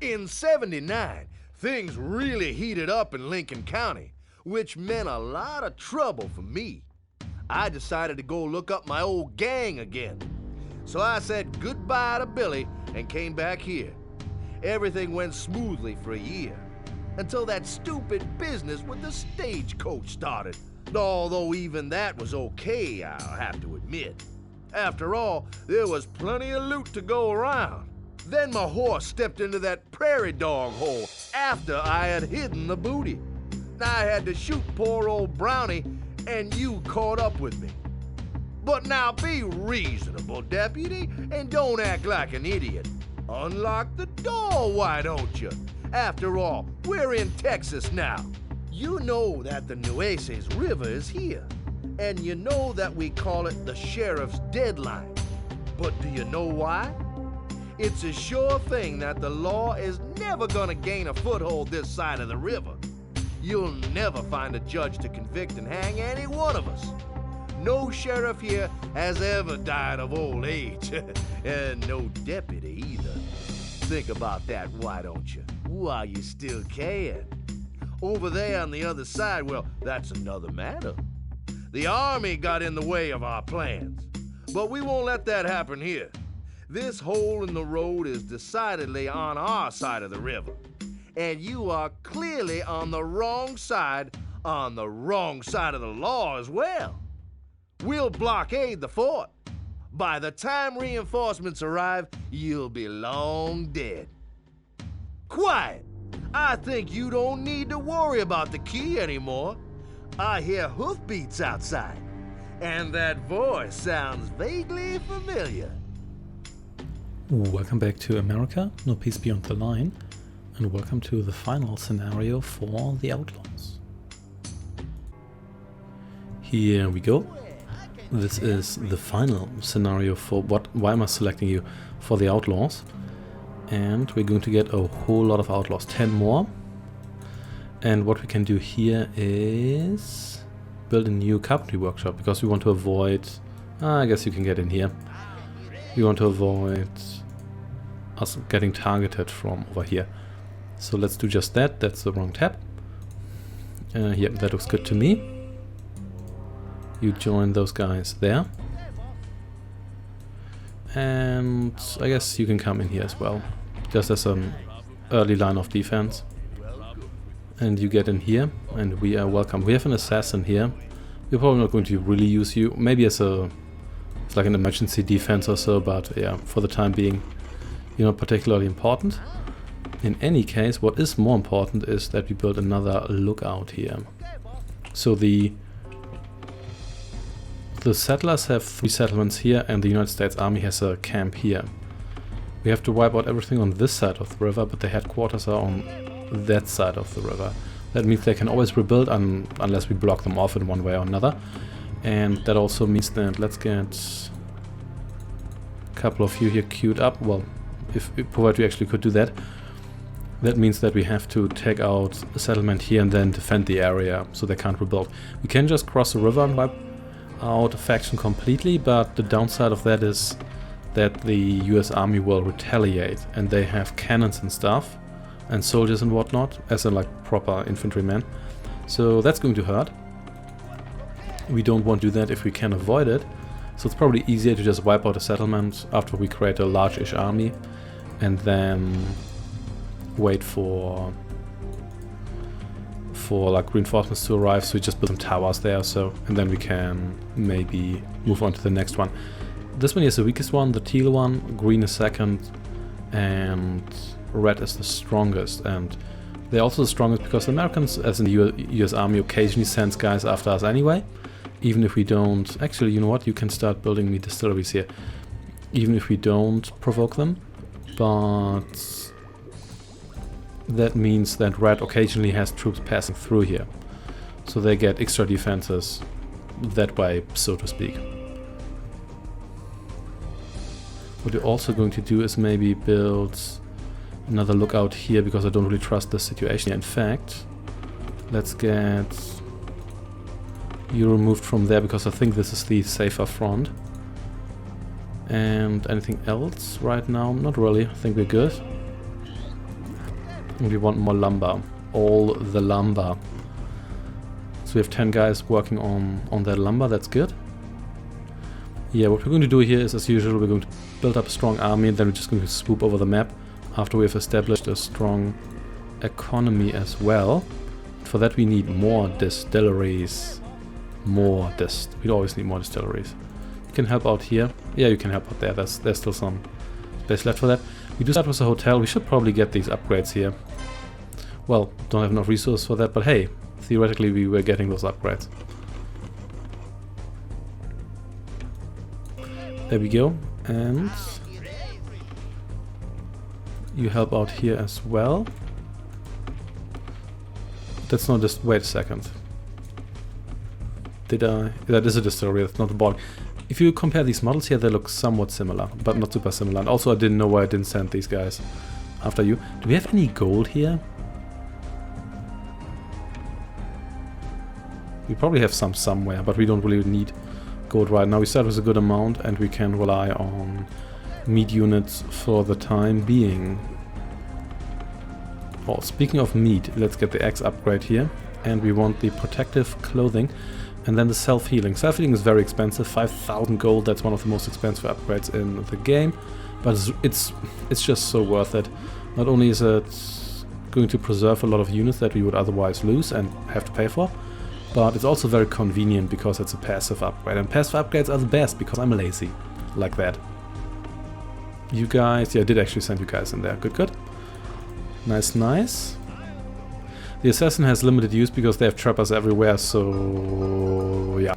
In '79, things really heated up in Lincoln County, which meant a lot of trouble for me. I decided to go look up my old gang again. So I said goodbye to Billy and came back here. Everything went smoothly for a year, until that stupid business with the stagecoach started. Although even that was okay, I'll have to admit. After all, there was plenty of loot to go around. Then my horse stepped into that prairie dog hole after I had hidden the booty. I had to shoot poor old Brownie, and you caught up with me. But now be reasonable, deputy, and don't act like an idiot. Unlock the door, why don't you? After all, we're in Texas now. You know that the Nueces River is here, and you know that we call it the sheriff's deadline. But do you know why? It's a sure thing that the law is never gonna gain a foothold this side of the river. You'll never find a judge to convict and hang any one of us. No sheriff here has ever died of old age, and no deputy either. Think about that, why don't you? While you still can. Over there on the other side, well, that's another matter. The army got in the way of our plans, but we won't let that happen here. This hole in the road is decidedly on our side of the river, and you are clearly on the wrong side of the law as well. We'll blockade the fort. By the time reinforcements arrive, you'll be long dead. Quiet! I think you don't need to worry about the key anymore. I hear hoofbeats outside, and that voice sounds vaguely familiar. Welcome back to America, no peace beyond the line, and welcome to the final scenario for the Outlaws. Here we go. This is the final scenario for why am I selecting you? For the Outlaws. And we're going to get a whole lot of Outlaws, 10 more. And what we can do here is build a new carpentry workshop, because we want to avoid, I guess you can get in here. We want to avoid us getting targeted from over here. So let's do just that. That's the wrong tab. Yeah, that looks good to me. You join those guys there. And I guess you can come in here as well, just as an early line of defense. And you get in here, and we are welcome. We have an assassin here. We're probably not going to really use you. Maybe as it's like an emergency defense or so, but yeah, for the time being, you're not particularly important. In any case, what is more important is that we build another lookout here. So the settlers have 3 settlements here, and the United States Army has a camp here. We have to wipe out everything on this side of the river, but the headquarters are on that side of the river. That means they can always rebuild unless we block them off in one way or another. And that also means that let's get a couple of you here queued up. Well, provided we actually could do that. That means that we have to take out a settlement here and then defend the area so they can't rebuild. We can just cross the river and wipe out a faction completely, but the downside of that is that the US Army will retaliate, and they have cannons and stuff and soldiers and whatnot, as in like proper infantrymen. So that's going to hurt. We don't want to do that if we can avoid it. So it's probably easier to just wipe out a settlement after we create a large-ish army and then wait for like reinforcements to arrive. So we just build some towers there, and then we can maybe move on to the next one. This one is the weakest one, the teal one, green is second, and red is the strongest. And they're also the strongest because the Americans, as in the US Army, occasionally sends guys after us anyway. Even if we don't... Actually, you know what? You can start building me distilleries here. Even if we don't provoke them. But that means that red occasionally has troops passing through here. So they get extra defenses that way, so to speak. What we're also going to do is maybe build another lookout here, because I don't really trust the situation. In fact, let's get you removed from there, because I think this is the safer front. And anything else right now? Not really. I think we're good. And we want more lumber. All the lumber. So we have 10 guys working on that lumber, that's good. Yeah, what we're going to do here is, as usual, we're going to build up a strong army, and then we're just going to swoop over the map after we've established a strong economy as well. For that we need more distilleries. We always need more distilleries. You can help out here. Yeah, you can help out there. There's still some space left for that. We do start with a hotel. We should probably get these upgrades here. Well, don't have enough resources for that, but hey, theoretically we were getting those upgrades. There we go. And you help out here as well. That's not just... wait a second. That is a distillery, that's not a bog. If you compare these models here, they look somewhat similar, but not super similar. And also I didn't know why I didn't send these guys after you. Do we have any gold here? We probably have some somewhere, but we don't really need gold right now. We start with a good amount and we can rely on meat units for the time being. Well, speaking of meat, let's get the axe upgrade here. And we want the protective clothing. And then the self-healing. Self-healing is very expensive, 5,000 gold, that's one of the most expensive upgrades in the game. But it's just so worth it. Not only is it going to preserve a lot of units that we would otherwise lose and have to pay for, but it's also very convenient because it's a passive upgrade. And passive upgrades are the best because I'm lazy. Like that. You guys, yeah, I did actually send you guys in there. Good, good. Nice, nice. The assassin has limited use because they have trappers everywhere, so yeah.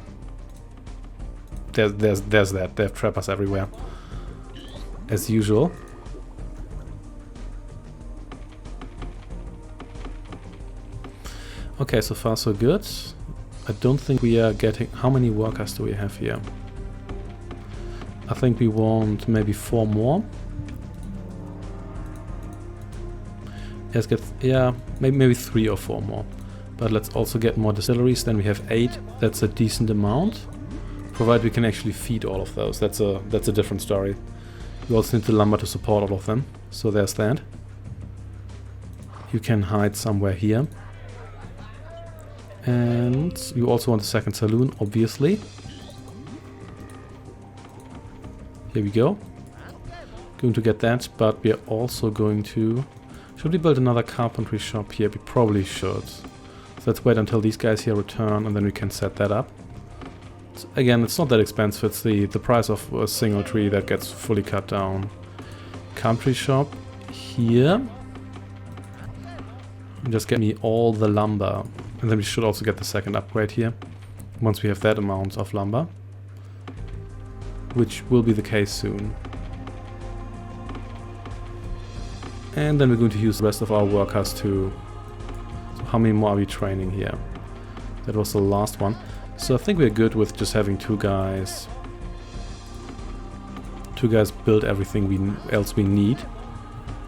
There's that. They have trappers everywhere. As usual. Okay, so far so good. I don't think we are getting... how many workers do we have here? I think we want maybe 4 more. Let's get, yeah, maybe 3 or 4 more. But let's also get more distilleries. Then we have 8. That's a decent amount. Provided we can actually feed all of those. That's a different story. We also need the lumber to support all of them. So there's that. You can hide somewhere here. And you also want a second saloon, obviously. Here we go. Going to get that, but we are also going to... should we build another carpentry shop here? We probably should. So let's wait until these guys here return and then we can set that up. Again, it's not that expensive. It's the price of a single tree that gets fully cut down. Carpentry shop here. And just get me all the lumber. And then we should also get the second upgrade here. Once we have that amount of lumber. Which will be the case soon. And then we're going to use the rest of our workers to... so how many more are we training here? That was the last one. So I think we're good with just having 2 guys. 2 guys build everything else we need.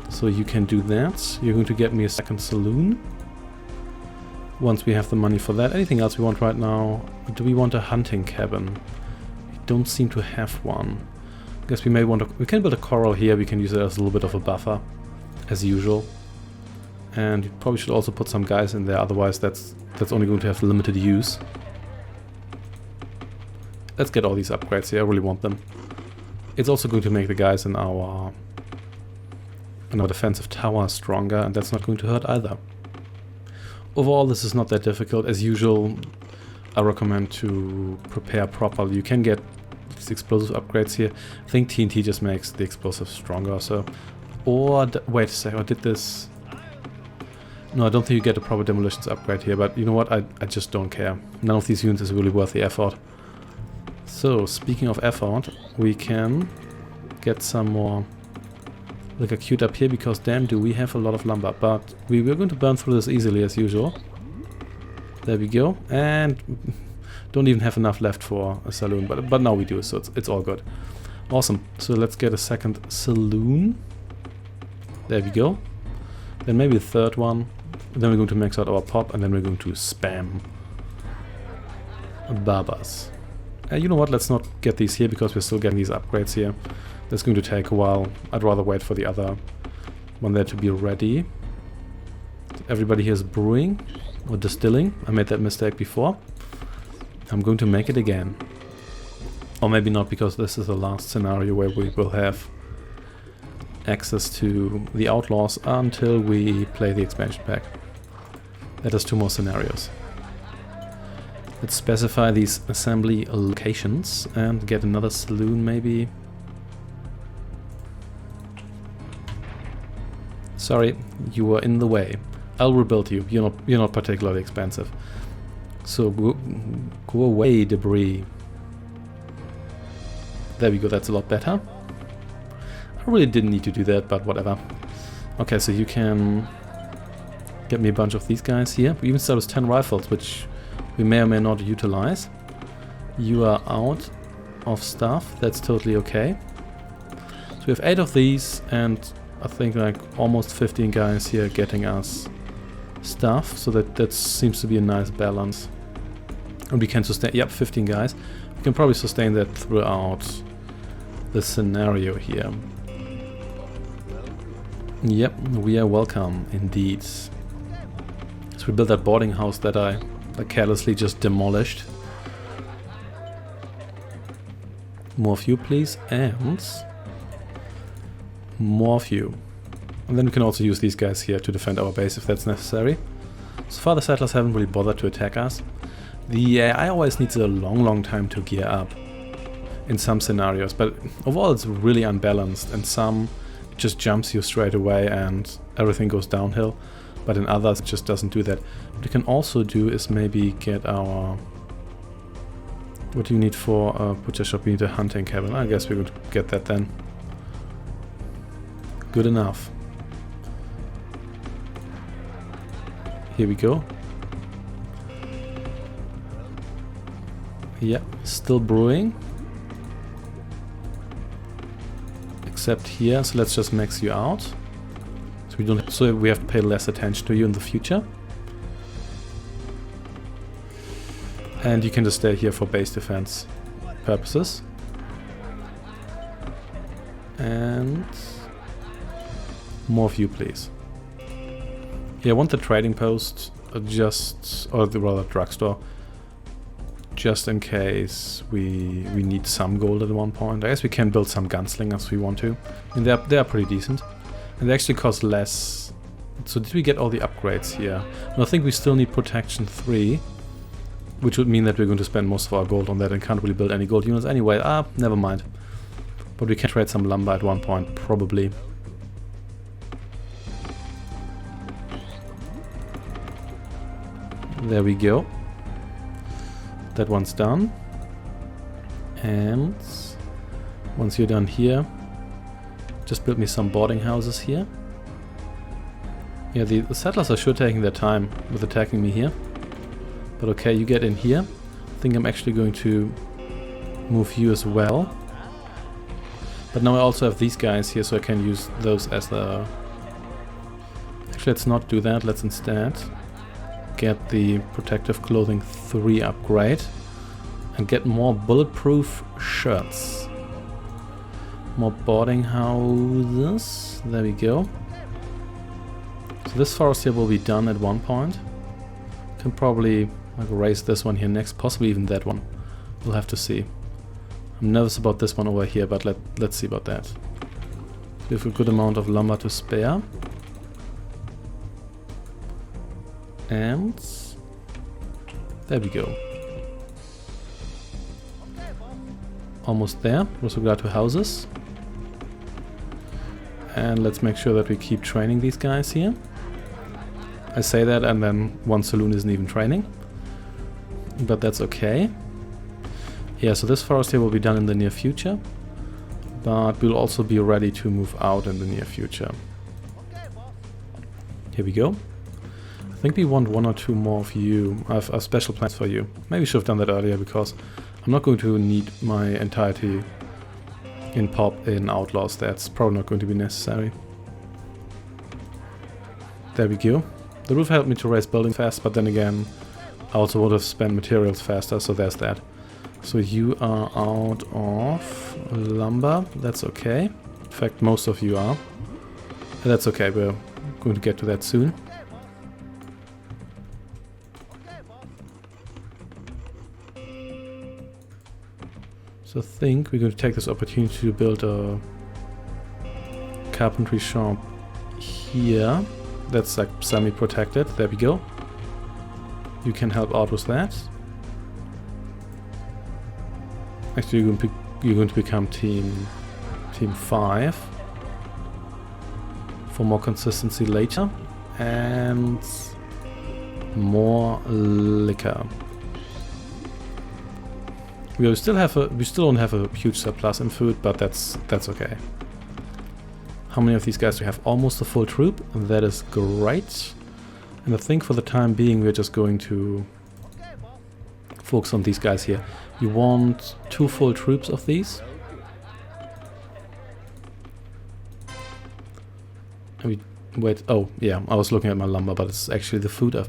So you can do that. You're going to get me a second saloon. Once we have the money for that. Anything else we want right now? Do we want a hunting cabin? We don't seem to have one. I guess we may want to... we can build a corral here. We can use it as a little bit of a buffer. As usual. And you probably should also put some guys in there, otherwise that's only going to have limited use. Let's get all these upgrades here, I really want them. It's also going to make the guys in our defensive tower stronger, and that's not going to hurt either. Overall, this is not that difficult. As usual, I recommend to prepare properly. You can get these explosive upgrades here. I think TNT just makes the explosives stronger, so... or... wait a second, I did this... no, I don't think you get a proper demolitions upgrade here, but you know what, I just don't care. None of these units is really worth the effort. So, speaking of effort, we can get some more liquor queued up here, because damn do we have a lot of lumber. But we're going to burn through this easily as usual. There we go, and don't even have enough left for a saloon, but now we do, so it's all good. Awesome, so let's get a second saloon. There we go. Then maybe a third one. Then we're going to max out our pop, and then we're going to spam barbers. You know what, let's not get these here because we're still getting these upgrades here. That's going to take a while. I'd rather wait for the other one there to be ready. everybody here is brewing or distilling. I made that mistake before. I'm going to make it again. Or maybe not, because this is the last scenario where we will have access to the Outlaws until we play the expansion pack. That is 2 more scenarios. Let's specify these assembly locations and get another saloon maybe. Sorry, you were in the way. I'll rebuild you. You're not particularly expensive. So go away, debris. There we go, that's a lot better. I really didn't need to do that, but whatever. Okay, so you can get me a bunch of these guys here. We even start with 10 rifles, which we may or may not utilize. You are out of stuff, that's totally okay. So we have 8 of these, and I think like almost 15 guys here getting us stuff, so that seems to be a nice balance. And we can sustain, yep, 15 guys. We can probably sustain that throughout the scenario here. Yep, we are welcome indeed. So we built that boarding house that I carelessly just demolished. More of you, please, and more of you. And then we can also use these guys here to defend our base if that's necessary. So far the settlers haven't really bothered to attack us. The AI always needs a long time to gear up in some scenarios, but overall it's really unbalanced. In some it just jumps you straight away and everything goes downhill, but in others it just doesn't do that. What we can also do is maybe get our... What do you need for a butcher shop? We need a hunting cabin. I guess we're going to get that then. Good enough. Here we go. Yeah, still brewing. Except here, so let's just max you out. So we have to pay less attention to you in the future. And you can just stay here for base defense purposes. And more of you, please. Yeah, I want the trading post or the rather drugstore, just in case we need some gold at one point. I guess we can build some gunslingers if we want to. And they are pretty decent. And they actually cost less. So did we get all the upgrades here? And I think we still need protection 3, which would mean that we're going to spend most of our gold on that and can't really build any gold units anyway. Never mind. But we can trade some lumber at one point, probably. There we go. That one's done. And once you're done here, just build me some boarding houses here. Yeah, the settlers are sure taking their time with attacking me here. But okay, you get in here. I think I'm actually going to move you as well. But now I also have these guys here, so I can use those as the... Actually, let's not do that. Let's instead get the protective clothing 3 upgrade and get more bulletproof shirts. More boarding houses. There we go. So this forest here will be done at one point. Can probably raise this one here next, possibly even that one. We'll have to see. I'm nervous about this one over here, but let's see about that. We have a good amount of lumber to spare. And there we go. Almost there with regard to houses. And let's make sure that we keep training these guys here. I say that and then one saloon isn't even training. But that's okay. Yeah, so this forest here will be done in the near future. But we'll also be ready to move out in the near future. Here we go. I think we want 1 or 2 more of you. I have special plans for you. Maybe should have done that earlier, because I'm not going to need my entirety in pop in Outlaws. That's probably not going to be necessary. There we go. The roof helped me to raise buildings fast, but then again I also would have spent materials faster, so there's that. So you are out of lumber. That's okay. In fact, most of you are. And that's okay, we're going to get to that soon. So I think we're going to take this opportunity to build a carpentry shop here. That's like semi-protected. There we go. You can help out with that. Actually, you're going to become team 5 for more consistency later, and more liquor. We still don't have a huge surplus in food, but that's okay. How many of these guys do we have? Almost a full troop. That is great. And I think for the time being we're just going to focus on these guys here. You want 2 full troops of these. Wait, oh yeah, I was looking at my lumber, but it's actually the food I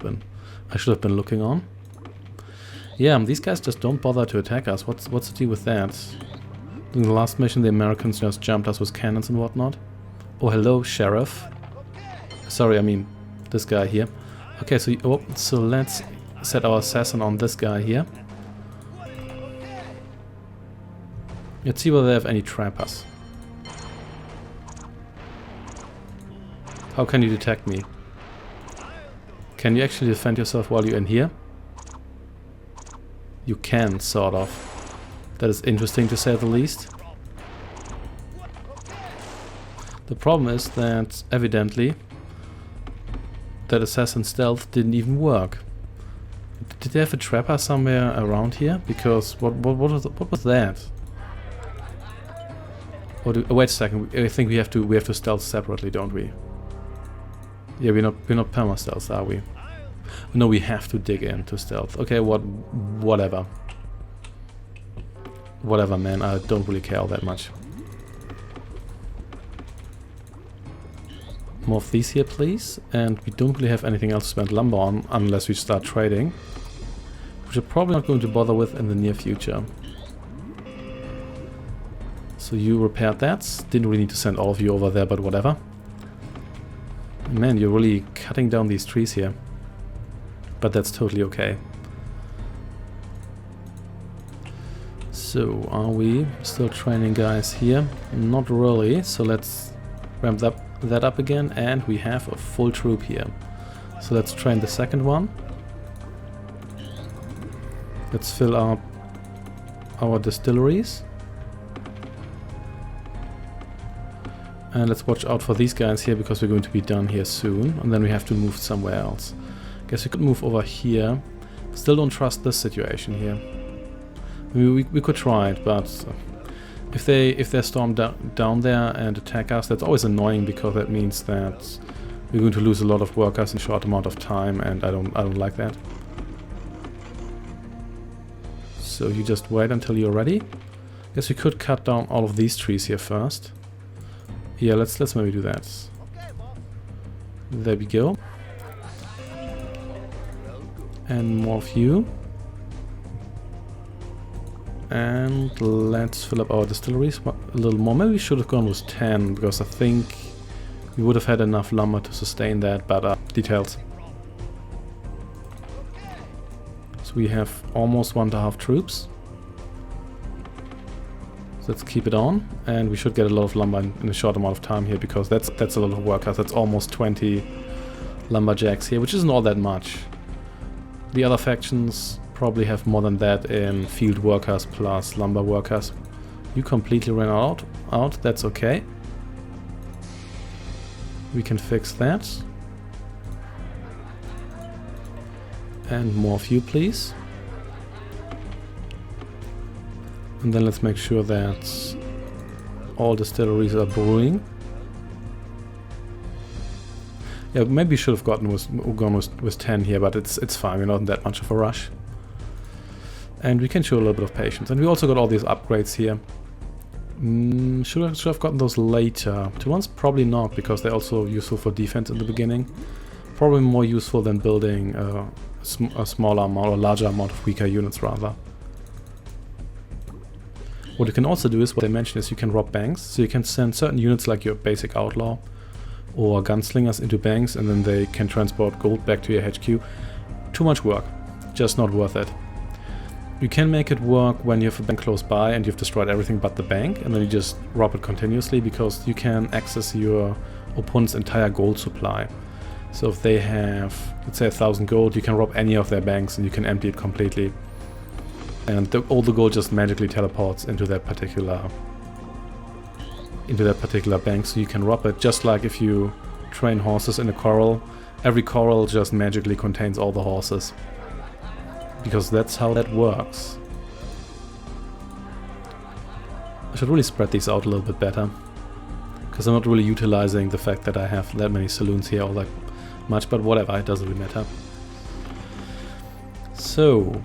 should have been looking on. Yeah, these guys just don't bother to attack us. What's the deal with that? In the last mission the Americans just jumped us with cannons and whatnot. Oh, hello, Sheriff. Sorry, I mean this guy here. Okay, so let's set our assassin on this guy here. Let's see whether they have any trappers. How can you detect me? Can you actually defend yourself while you're in here? You can, sort of. That is interesting to say the least. The problem is that, evidently, that assassin stealth didn't even work. Did they have a trapper somewhere around here? Because what was that? Oh, wait a second. I think we have to stealth separately, don't we? Yeah, we're not perma stealth, are we? No, we have to dig in to stealth. Okay, whatever. Whatever, man. I don't really care all that much. More of these here, please. And we don't really have anything else to spend lumber on unless we start trading, which we're probably not going to bother with in the near future. So you repaired that. Didn't really need to send all of you over there, but whatever. Man, you're really cutting down these trees here. But that's totally okay. So, are we still training guys here? Not really, so let's ramp that up again, and we have a full troop here. So let's train the second one. Let's fill up our distilleries. And let's watch out for these guys here, because we're going to be done here soon, and then we have to move somewhere else. Guess we could move over here. Still don't trust this situation here. I mean, we could try it, but if they storm down there and attack us, that's always annoying, because that means that we're going to lose a lot of workers in a short amount of time, and I don't like that. So you just wait until you're ready. Guess we could cut down all of these trees here first. Yeah, let's maybe do that. There we go. And more of you. And let's fill up our distilleries a little more. Maybe we should have gone with 10, because I think we would have had enough lumber to sustain that, but details. So we have almost 1.5 troops. So let's keep it on, and we should get a lot of lumber in a short amount of time here, because that's a lot of workers. That's almost 20 lumberjacks here, which isn't all that much. The other factions probably have more than that in field workers plus lumber workers. You completely ran out. That's okay. We can fix that. And more of you, please. And then let's make sure that all distilleries are brewing. Yeah, maybe we should have gone with 10 here, but it's fine. We're not in that much of a rush. And we can show a little bit of patience. And we also got all these upgrades here. Should have gotten those later. To once, probably not, because they're also useful for defense in the beginning. Probably more useful than building a smaller amount or larger amount of weaker units, rather. What you can also do is, what they mentioned is, you can rob banks. So you can send certain units like your basic outlaw or gunslingers into banks, and then they can transport gold back to your HQ. Too much work. Just not worth it. You can make it work when you have a bank close by and you've destroyed everything but the bank, and then you just rob it continuously, because you can access your opponent's entire gold supply. So if they have, let's say, 1,000 gold, you can rob any of their banks and you can empty it completely. And all the gold just magically teleports into that particular bank, so you can rob it. Just like if you train horses in a corral, every corral just magically contains all the horses. Because that's how that works. I should really spread these out a little bit better, because I'm not really utilizing the fact that I have that many saloons here all that much, but whatever, it doesn't really matter. So,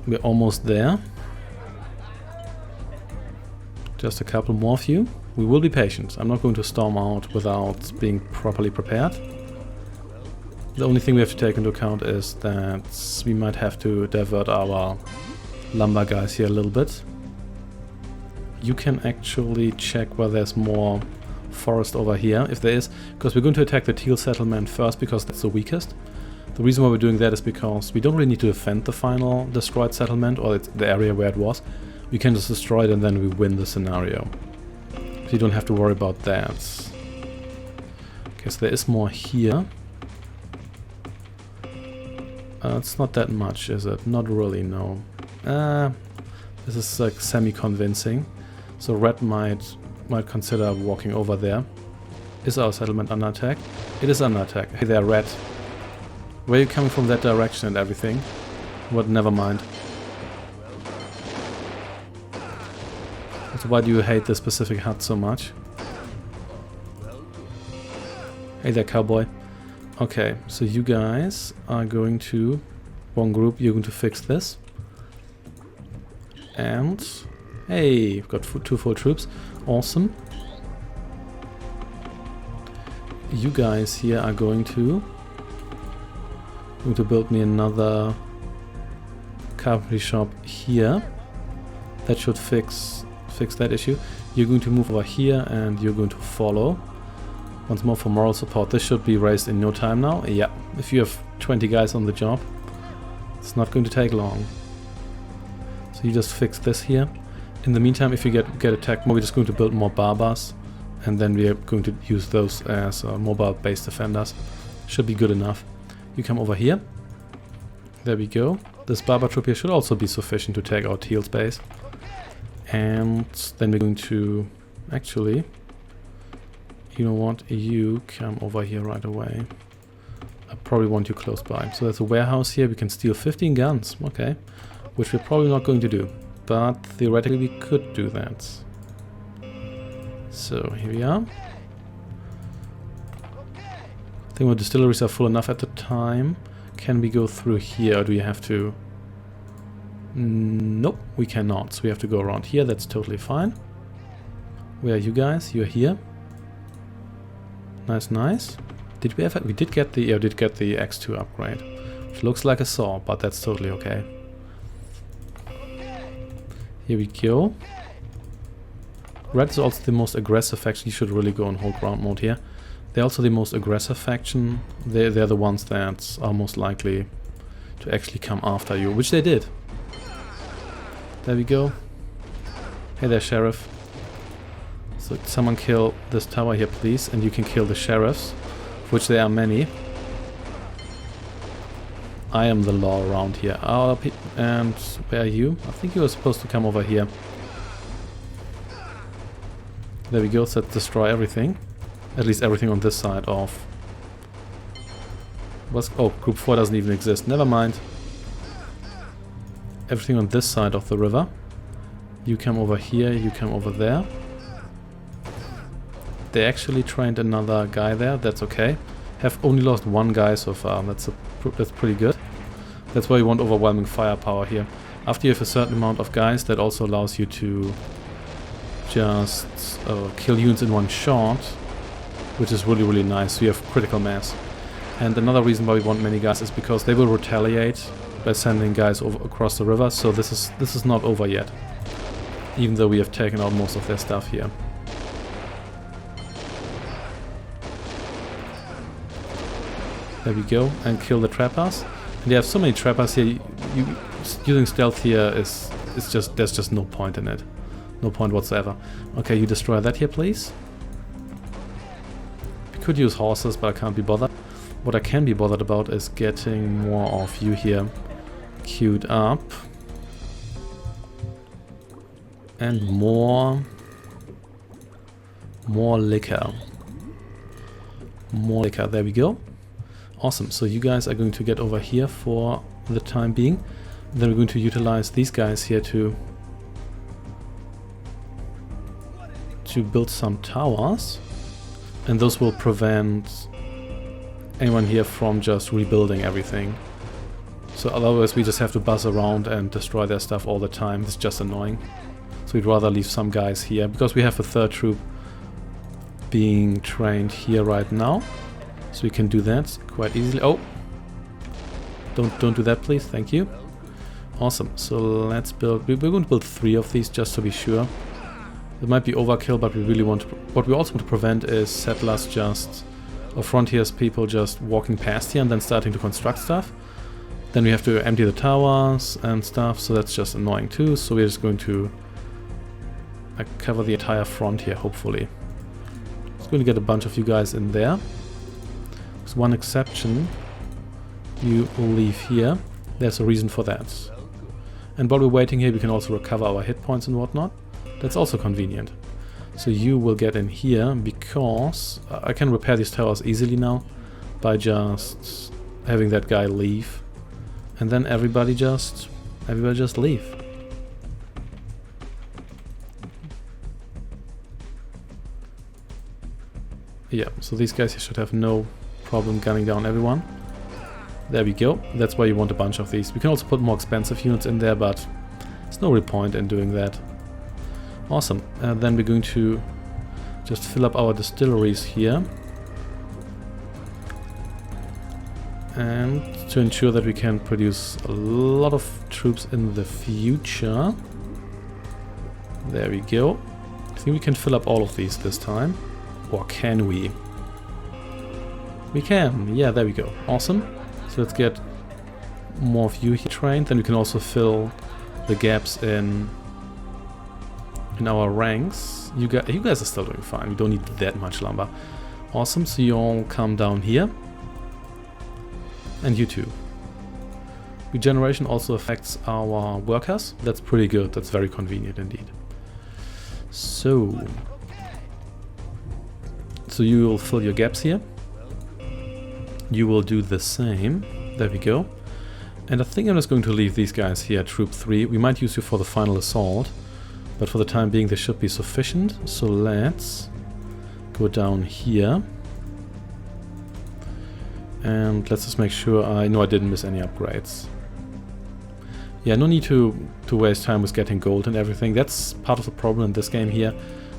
we're almost there. Just a couple more of you. We will be patient. I'm not going to storm out without being properly prepared. The only thing we have to take into account is that we might have to divert our lumber guys here a little bit. You can actually check where there's more forest over here, if there is, because we're going to attack the teal settlement first, because that's the weakest. The reason why we're doing that is because we don't really need to defend the final destroyed settlement, or the area where it was. We can just destroy it and then we win the scenario. So you don't have to worry about that. Okay, so there is more here. It's not that much, is it? Not really, no. This is like semi-convincing. So red might consider walking over there. Is our settlement under attack? It is under attack. Hey there, red. Where are you coming from that direction and everything? What? Never mind. So why do you hate this specific hut so much? Hey there, cowboy. Okay, so you guys are going to... One group, you're going to fix this. And... Hey, we've got 2 full troops. Awesome. You guys here are going to build me another carpentry shop here. That should fix that issue. You're going to move over here and you're going to follow. Once more for moral support. This should be raised in no time now. Yeah, if you have 20 guys on the job, it's not going to take long. So you just fix this here. In the meantime, if you get attacked more, we're just going to build more barbars, and then we are going to use those as mobile base defenders. Should be good enough. You come over here. There we go. This barbar troop here should also be sufficient to take out Teal's base. And then we're going to... Actually... You know what? You come over here right away. I probably want you close by. So there's a warehouse here. We can steal 15 guns. Okay. Which we're probably not going to do. But theoretically we could do that. So here we are. I think our distilleries are full enough at the time. Can we go through here, or do you have to... Nope, we cannot. So we have to go around here. That's totally fine. Where are you guys? You're here. Nice, nice. Did we ever... We did get the... Yeah, we did get the X2 upgrade. Which looks like a saw, but that's totally okay. Here we go. Red is also the most aggressive faction. You should really go on hold ground mode here. They're also the most aggressive faction. They're the ones that are most likely to actually come after you, which they did. There we go. Hey there, Sheriff. So someone kill this tower here, please, and you can kill the sheriffs, of which there are many. I am the law around here. And where are you? I think you were supposed to come over here. There we go, so destroy everything. At least everything on this side of... Oh, group 4 doesn't even exist. Never mind. Everything on this side of the river. You come over here, you come over there. They actually trained another guy there, that's okay. Have only lost 1 guy so far, that's pretty good. That's why you want overwhelming firepower here. After you have a certain amount of guys, that also allows you to just kill units in one shot, which is really, really nice. So you have critical mass. And another reason why we want many guys is because they will retaliate by sending guys over across the river. So this is not over yet, even though we have taken out most of their stuff here. There we go, and kill the trappers. And you have so many trappers here. using stealth here is just, there's just no point in it. No point whatsoever. Okay, you destroy that here, please. We could use horses, but I can't be bothered. What I can be bothered about is getting more of you here queued up. And more liquor. More liquor, there we go. Awesome, so you guys are going to get over here for the time being. Then we're going to utilize these guys here to build some towers. And those will prevent anyone here from just rebuilding everything. So otherwise we just have to buzz around and destroy their stuff all the time. It's just annoying. So we'd rather leave some guys here, because we have a third troop being trained here right now. So we can do that quite easily. Oh! Don't do that, please. Thank you. Awesome. So let's build... We're going to build 3 of these just to be sure. It might be overkill, but we really want to... What we also want to prevent is settlers just... or frontiers people just walking past here and then starting to construct stuff. Then we have to empty the towers and stuff, so that's just annoying too. So we're just going to cover the entire front here, hopefully. Just going to get a bunch of you guys in there. There's one exception. You will leave here. There's a reason for that. And while we're waiting here, we can also recover our hit points and whatnot. That's also convenient. So you will get in here, because I can repair these towers easily now by just having that guy leave. And then everybody just leave. Yeah, so these guys should have no problem gunning down everyone. There we go. That's why you want a bunch of these. We can also put more expensive units in there, but there's no real point in doing that. Awesome. Then we're going to just fill up our distilleries here. And to ensure that we can produce a lot of troops in the future. There we go. I think we can fill up all of these this time. Or can we? We can. Yeah, there we go. Awesome. So let's get more of you here trained. Then we can also fill the gaps in our ranks. You guys are still doing fine. We don't need that much lumber. Awesome. So you all come down here. And you too. Regeneration also affects our workers. That's pretty good. That's very convenient indeed. So you will fill your gaps here. You will do the same. There we go. And I think I'm just going to leave these guys here, Troop 3. We might use you for the final assault, but for the time being they should be sufficient. So let's go down here. And let's just make sure I didn't miss any upgrades. Yeah, no need to waste time with getting gold and everything. That's part of the problem in this game here.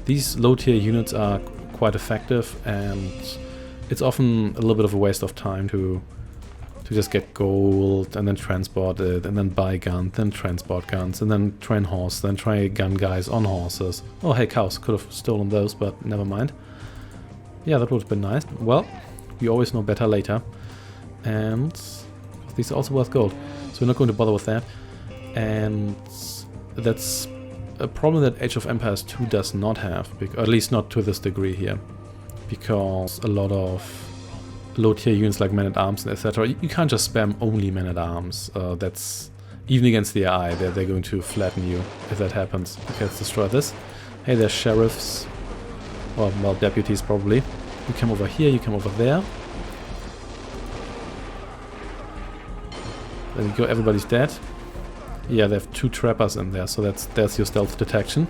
These low tier units are quite effective, and it's often a little bit of a waste of time to just get gold and then transport it and then buy guns, then transport guns and then train horse, then try gun guys on horses. Oh hey, cows, could have stolen those, but never mind. Yeah, that would have been nice. Well, we always know better later. And these are also worth gold, so we're not going to bother with that. And that's a problem that Age of Empires 2 does not have, or at least not to this degree here, because a lot of low tier units like men-at-arms and etc. You can't just spam only men-at-arms. That's even against the AI. They're going to flatten you if that happens. Okay, let's destroy this. Hey, there's sheriffs, or well, deputies probably. You come over here. You come over there. There we go. Everybody's dead. Yeah, they have 2 trappers in there, so that's your stealth detection.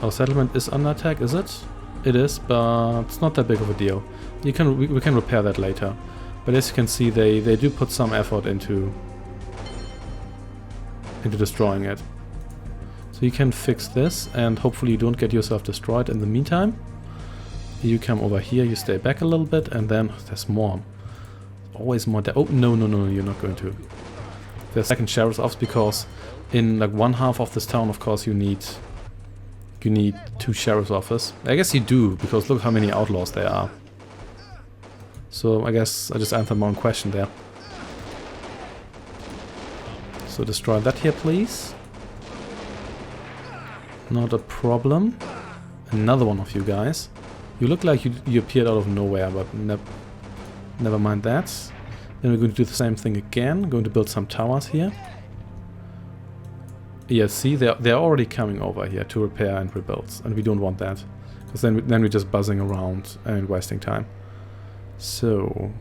Our settlement is under attack, is it? It is, but it's not that big of a deal. We can repair that later. But as you can see, they do put some effort into destroying it. So you can fix this, and hopefully you don't get yourself destroyed in the meantime. You come over here, you stay back a little bit, and then there's more. Always more. Oh no, you're not going to. There's second sheriff's office, because in like one half of this town, of course, you need 2 sheriff's offices. I guess you do, because look how many outlaws there are. So I guess I just answered my own question there. So destroy that here, please. Not a problem. Another one of you guys. You look like you appeared out of nowhere, but never mind that. Then we're going to do the same thing again. Going to build some towers here. Yeah, see, they're already coming over here to repair and rebuild, and we don't want that, because then we're just buzzing around and wasting time. So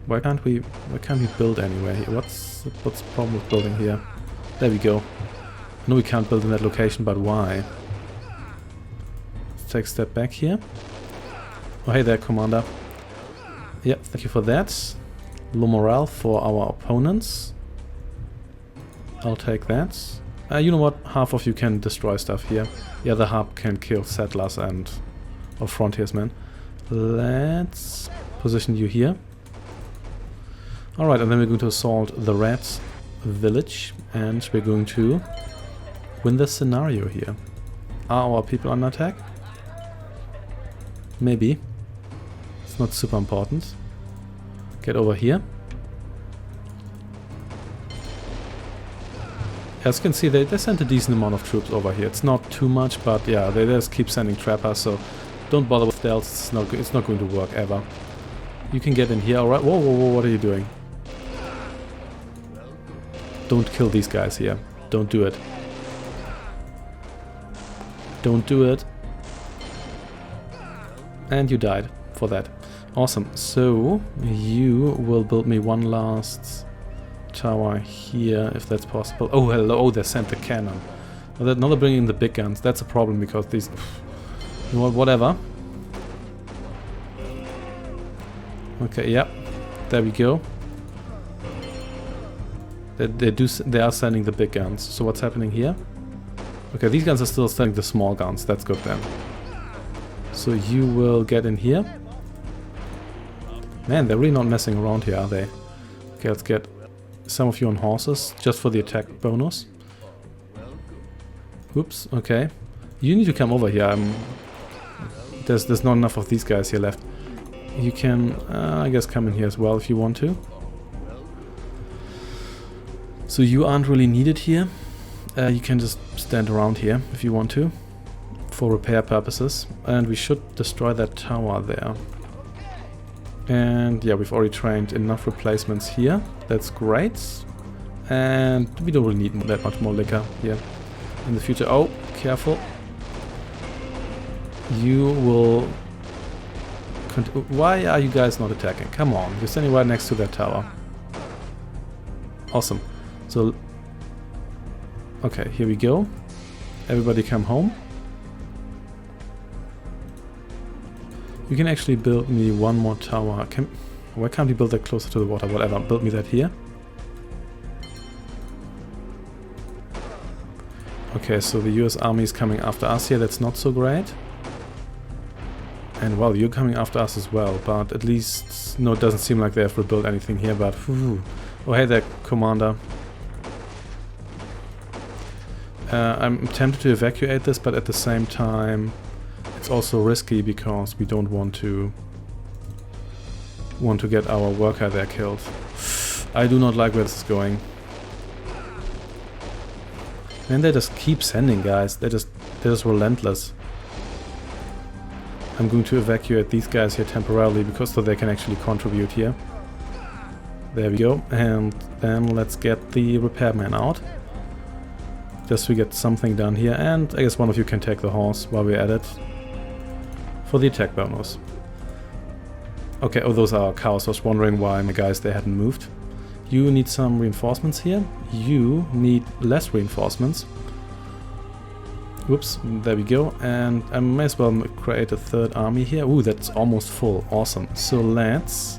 why can't we build anywhere here? What's the problem with building here? There we go. No, we can't build in that location, but why? Let's take a step back here. Oh, hey there, Commander. Yep, thank you for that. Low morale for our opponents. I'll take that. You know what? Half of you can destroy stuff here. The other half can kill settlers and or frontiersmen. Let's position you here. Alright, and then we're going to assault the red village, and we're going to win this scenario here. Are our people under attack? Maybe. It's not super important. Get over here. As you can see, they sent a decent amount of troops over here. It's not too much, but yeah, they just keep sending trappers, so don't bother with stealth. It's not going to work ever. You can get in here, alright? Whoa, whoa, whoa, what are you doing? Don't kill these guys here. Don't do it. Don't do it. And you died for that. Awesome. So, you will build me one last tower here, if that's possible. Oh, hello. Oh, they sent the cannon. Well, now they're bringing the big guns. That's a problem because these... You know what, whatever. Okay, yeah. There we go. They are sending the big guns. So what's happening here? Okay, these guns are still sending the small guns. That's good then. So you will get in here. Man, they're really not messing around here, are they? Okay, let's get some of you on horses, just for the attack bonus. Oops, okay. You need to come over here. There's not enough of these guys here left. You can, I guess, come in here as well if you want to. So you aren't really needed here. You can just stand around here if you want to, for repair purposes. And we should destroy that tower there. And yeah, we've already trained enough replacements here. That's great. And we don't really need that much more liquor here in the future. Oh, careful. You will... Why are you guys not attacking? Come on, you're standing right next to that tower. Awesome. So... Okay, here we go. Everybody come home. You can actually build me one more tower. Why can't we build that closer to the water? Whatever, build me that here. Okay, so the US Army is coming after us here. That's not so great. And well, you're coming after us as well, but at least... No, it doesn't seem like they have rebuilt anything here, but... Whew. Oh, hey there, Commander. I'm tempted to evacuate this, but at the same time... It's also risky because we don't want to get our worker there killed. I do not like where this is going. And they just keep sending guys. They're just relentless. I'm going to evacuate these guys here temporarily because so they can actually contribute here. There we go. And then let's get the repairman out. Just to get something done here. And I guess one of you can take the horse while we're at it. For the attack bonus. Okay, oh, those are cows. I was wondering why my guys they hadn't moved. You need some reinforcements here. You need less reinforcements. Whoops, there we go. And I may as well create a third army here. Ooh, that's almost full. Awesome. So let's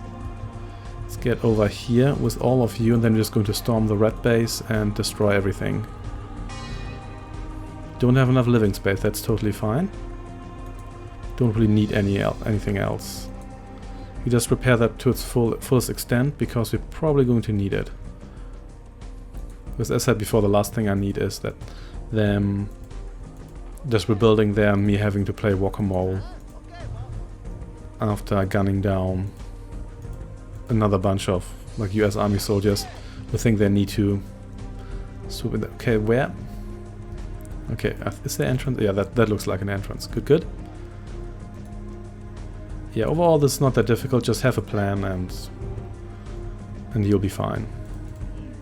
get over here with all of you, and then we're just going to storm the red base and destroy everything. Don't have enough living space. That's totally fine. Don't really need anything else. We just repair that to its fullest extent because we're probably going to need it. Because as I said before, the last thing I need is that them just rebuilding there and me having to play whack-a-mole. after gunning down another bunch of like US Army soldiers who think they need to swoop in. Okay, where? Okay, is there entrance? Yeah, that looks like an entrance. Good, good. Yeah, overall this is not that difficult. Just have a plan and you'll be fine.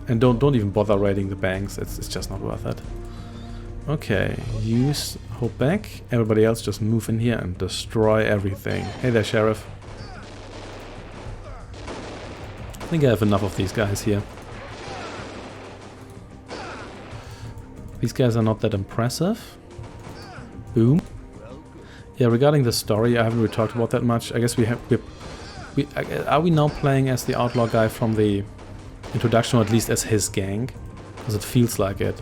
And don't even bother raiding the banks. It's just not worth it. Okay, use hold back. Everybody else just move in here and destroy everything. Hey there, Sheriff. I think I have enough of these guys here. These guys are not that impressive. Boom. Yeah, regarding the story, I haven't really talked about that much. I guess are we now playing as the outlaw guy from the introduction, or at least as his gang? Because it feels like it.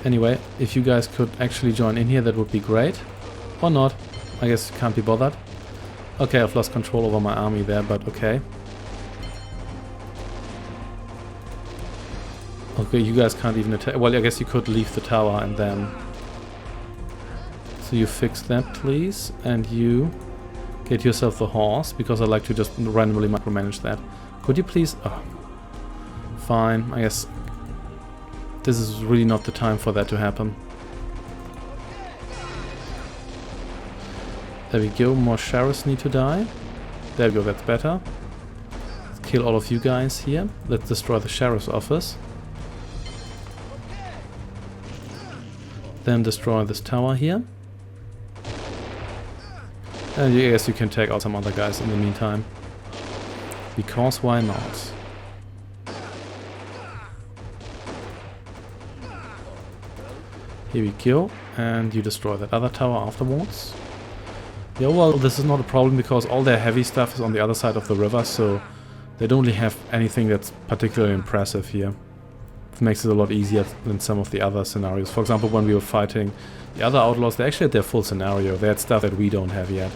Anyway, if you guys could actually join in here, that would be great. Or not. I guess you can't be bothered. Okay, I've lost control over my army there, but okay. Okay, you guys can't even attack. Well, I guess you could leave the tower and then... So you fix that, please. And you get yourself the horse, because I like to just randomly micromanage that. Could you please... Oh. Fine, I guess... This is really not the time for that to happen. There we go, more sheriffs need to die. There we go, that's better. Let's kill all of you guys here. Let's destroy the sheriff's office. Then destroy this tower here. And I guess you can take out some other guys in the meantime. Because why not? Here we go. And you destroy that other tower afterwards. Yeah, well, this is not a problem because all their heavy stuff is on the other side of the river, so they don't really have anything that's particularly impressive here. It makes it a lot easier than some of the other scenarios. For example, when we were fighting the other outlaws, they actually had their full scenario. They had stuff that we don't have yet.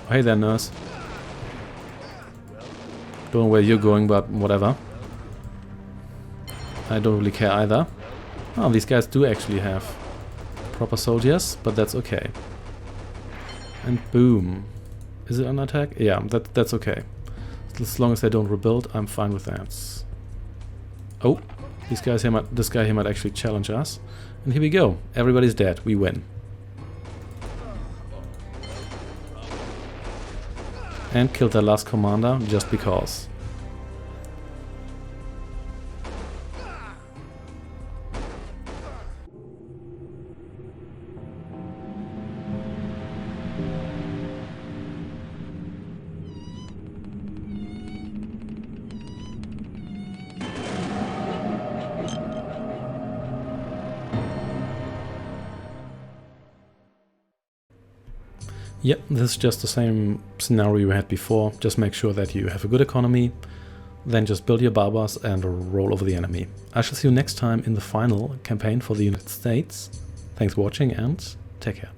Oh, hey there, nurse. Don't know where you're going, but whatever. I don't really care either. Oh, these guys do actually have proper soldiers, but that's okay. And boom. Is it under attack? Yeah, that's okay. As long as they don't rebuild, I'm fine with that. Oh, this guy here might actually challenge us. And here we go. Everybody's dead. We win. And killed their last commander just because. Yep, this is just the same scenario we had before. Just make sure that you have a good economy, then just build your barbaras and roll over the enemy. I shall see you next time in the final campaign for the United States. Thanks for watching and take care.